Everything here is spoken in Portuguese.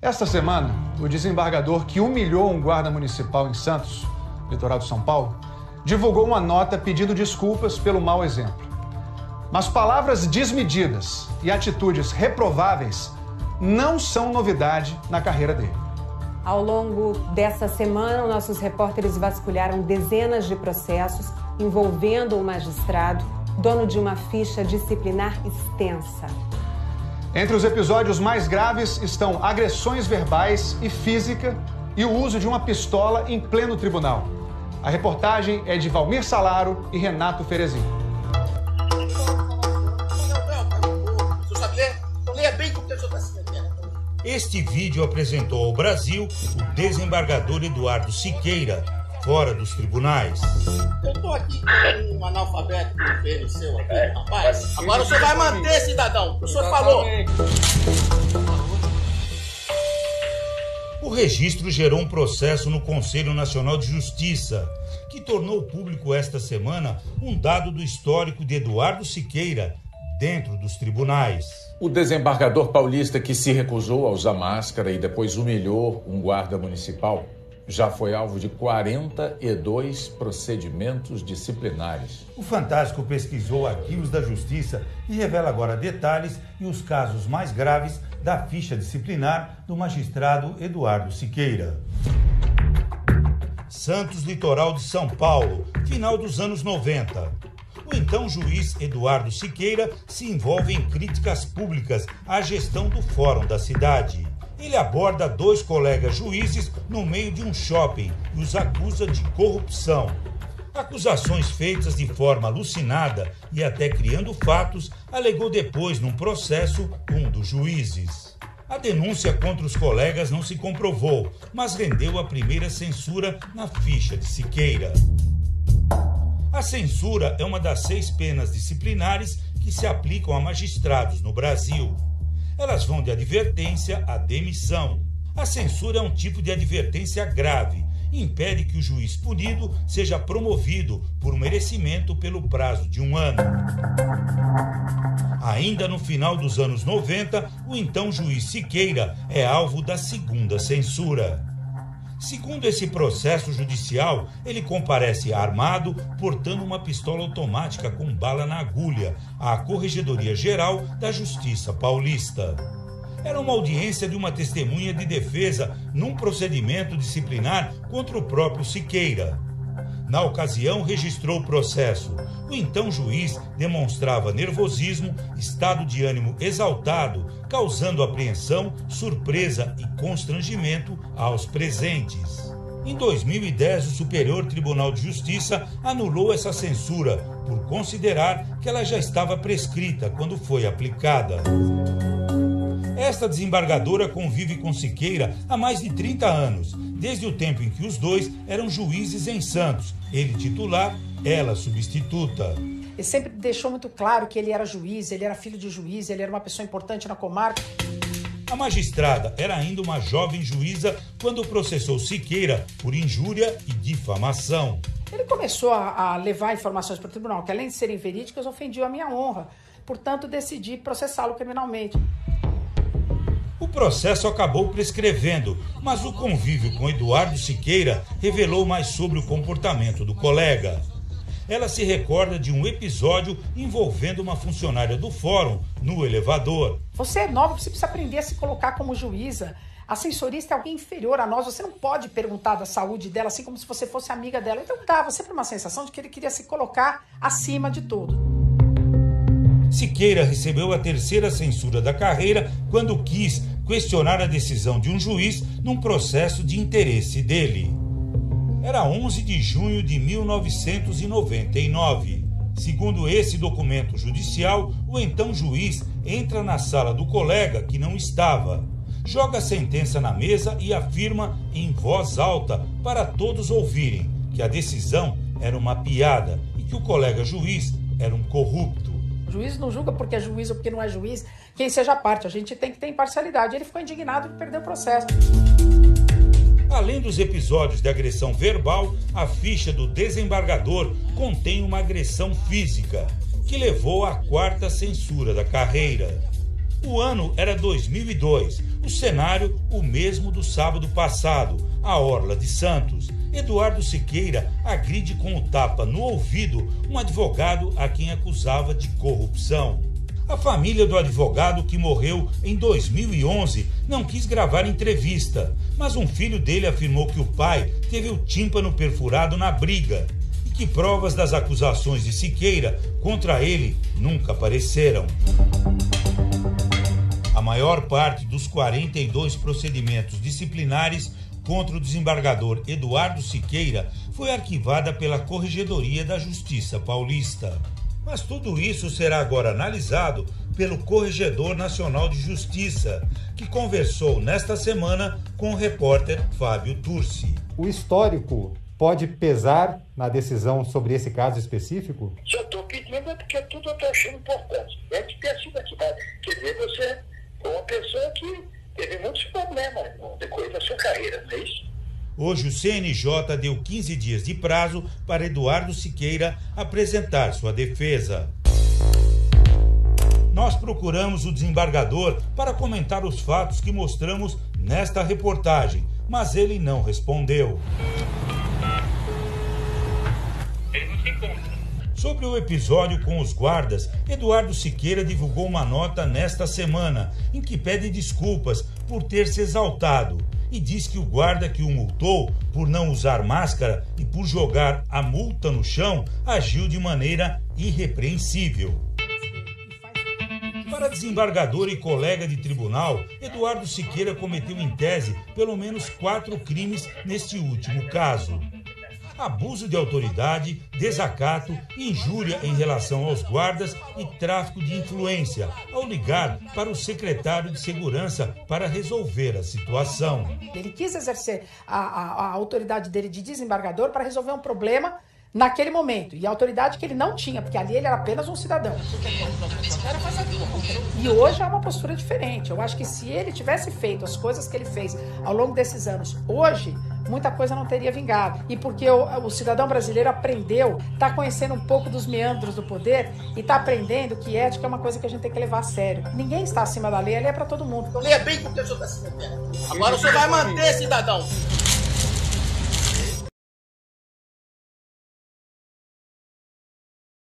Esta semana, o desembargador que humilhou um guarda municipal em Santos, litoral de São Paulo, divulgou uma nota pedindo desculpas pelo mau exemplo. Mas palavras desmedidas e atitudes reprováveis não são novidade na carreira dele. Ao longo dessa semana, nossos repórteres vasculharam dezenas de processos envolvendo o magistrado, dono de uma ficha disciplinar extensa. Entre os episódios mais graves estão agressões verbais e física e o uso de uma pistola em pleno tribunal. A reportagem é de Valmir Salaro e Renato Ferezin. Este vídeo apresentou ao Brasil o desembargador Eduardo Siqueira, fora dos tribunais. Eu tô aqui com um analfabeto feio seu aqui, rapaz. Agora o senhor vai manter, cidadão. O senhor falou. O registro gerou um processo no Conselho Nacional de Justiça, que tornou público esta semana um dado do histórico de Eduardo Siqueira dentro dos tribunais. O desembargador paulista que se recusou a usar máscara e depois humilhou um guarda municipal já foi alvo de 42 procedimentos disciplinares. O Fantástico pesquisou arquivos da Justiça e revela agora detalhes e os casos mais graves da ficha disciplinar do magistrado Eduardo Siqueira. Santos, litoral de São Paulo, final dos anos 90. O então juiz Eduardo Siqueira se envolve em críticas públicas à gestão do fórum da cidade. Ele aborda 2 colegas juízes no meio de um shopping e os acusa de corrupção. Acusações feitas de forma alucinada e até criando fatos, alegou depois num processo um dos juízes. A denúncia contra os colegas não se comprovou, mas rendeu a primeira censura na ficha de Siqueira. A censura é uma das 6 penas disciplinares que se aplicam a magistrados no Brasil. Elas vão de advertência à demissão. A censura é um tipo de advertência grave e impede que o juiz punido seja promovido por merecimento pelo prazo de 1 ano. Ainda no final dos anos 90, o então juiz Siqueira é alvo da 2ª censura. Segundo esse processo judicial, ele comparece armado, portando uma pistola automática com bala na agulha, à Corregedoria Geral da Justiça Paulista. Era uma audiência de uma testemunha de defesa num procedimento disciplinar contra o próprio Siqueira. Na ocasião, registrou o processo. O então juiz demonstrava nervosismo, estado de ânimo exaltado, causando apreensão, surpresa e constrangimento aos presentes. Em 2010, o Superior Tribunal de Justiça anulou essa censura por considerar que ela já estava prescrita quando foi aplicada. Esta desembargadora convive com Siqueira há mais de 30 anos, desde o tempo em que os dois eram juízes em Santos, ele titular, ela substituta. Ele sempre deixou muito claro que ele era juiz, ele era filho de juiz, ele era uma pessoa importante na comarca. A magistrada era ainda uma jovem juíza quando processou Siqueira por injúria e difamação. Ele começou a levar informações para o tribunal que, além de serem verídicas, ofendiam a minha honra. Portanto, decidi processá-lo criminalmente. O processo acabou prescrevendo, mas o convívio com Eduardo Siqueira revelou mais sobre o comportamento do colega. Ela se recorda de um episódio envolvendo uma funcionária do fórum no elevador. Você é nova, você precisa aprender a se colocar como juíza. A sensorista é alguém inferior a nós, você não pode perguntar da saúde dela assim como se você fosse amiga dela. Então dava sempre uma sensação de que ele queria se colocar acima de tudo. Siqueira recebeu a 3ª censura da carreira quando quis questionar a decisão de um juiz num processo de interesse dele. Era 11 de junho de 1999. Segundo esse documento judicial, o então juiz entra na sala do colega que não estava, joga a sentença na mesa e afirma em voz alta para todos ouvirem que a decisão era uma piada e que o colega juiz era um corrupto. O juiz não julga porque é juiz ou porque não é juiz, quem seja parte. A gente tem que ter imparcialidade. Ele ficou indignado de perder o processo. Além dos episódios de agressão verbal, a ficha do desembargador contém uma agressão física, que levou à 4ª censura da carreira. O ano era 2002, o cenário o mesmo do sábado passado, a Orla de Santos. Eduardo Siqueira agride com o tapa no ouvido um advogado a quem acusava de corrupção. A família do advogado, que morreu em 2011, não quis gravar entrevista, mas um filho dele afirmou que o pai teve o tímpano perfurado na briga e que provas das acusações de Siqueira contra ele nunca apareceram. A maior parte dos 42 procedimentos disciplinares contra o desembargador Eduardo Siqueira foi arquivada pela Corregedoria da Justiça Paulista. Mas tudo isso será agora analisado pelo Corregedor Nacional de Justiça, que conversou nesta semana com o repórter Fábio Turci. O histórico pode pesar na decisão sobre esse caso específico? Se eu estou pedindo é porque tudo eu estou achando importante. É de ter sido aqui, quer dizer, você é uma pessoa que teve muitos problemas no decorrer da sua carreira, não é isso? Hoje o CNJ deu 15 dias de prazo para Eduardo Siqueira apresentar sua defesa. Nós procuramos o desembargador para comentar os fatos que mostramos nesta reportagem, mas ele não respondeu. Ele não se encontra. Sobre o episódio com os guardas, Eduardo Siqueira divulgou uma nota nesta semana em que pede desculpas por ter se exaltado e diz que o guarda que o multou por não usar máscara e por jogar a multa no chão agiu de maneira irrepreensível. Para desembargador e colega de tribunal, Eduardo Siqueira cometeu em tese pelo menos 4 crimes neste último caso: abuso de autoridade, desacato, injúria em relação aos guardas e tráfico de influência, ao ligar para o secretário de Segurança para resolver a situação. Ele quis exercer a autoridade dele de desembargador para resolver um problema naquele momento. E a autoridade que ele não tinha, porque ali ele era apenas um cidadão. E hoje é uma postura diferente. Eu acho que se ele tivesse feito as coisas que ele fez ao longo desses anos, hoje, muita coisa não teria vingado. E porque o cidadão brasileiro aprendeu, está conhecendo um pouco dos meandros do poder e está aprendendo que ética é uma coisa que a gente tem que levar a sério. Ninguém está acima da lei, a lei é para todo mundo. Então leia bem com o que o senhor está se metendo. Agora o senhor vai manter, cidadão.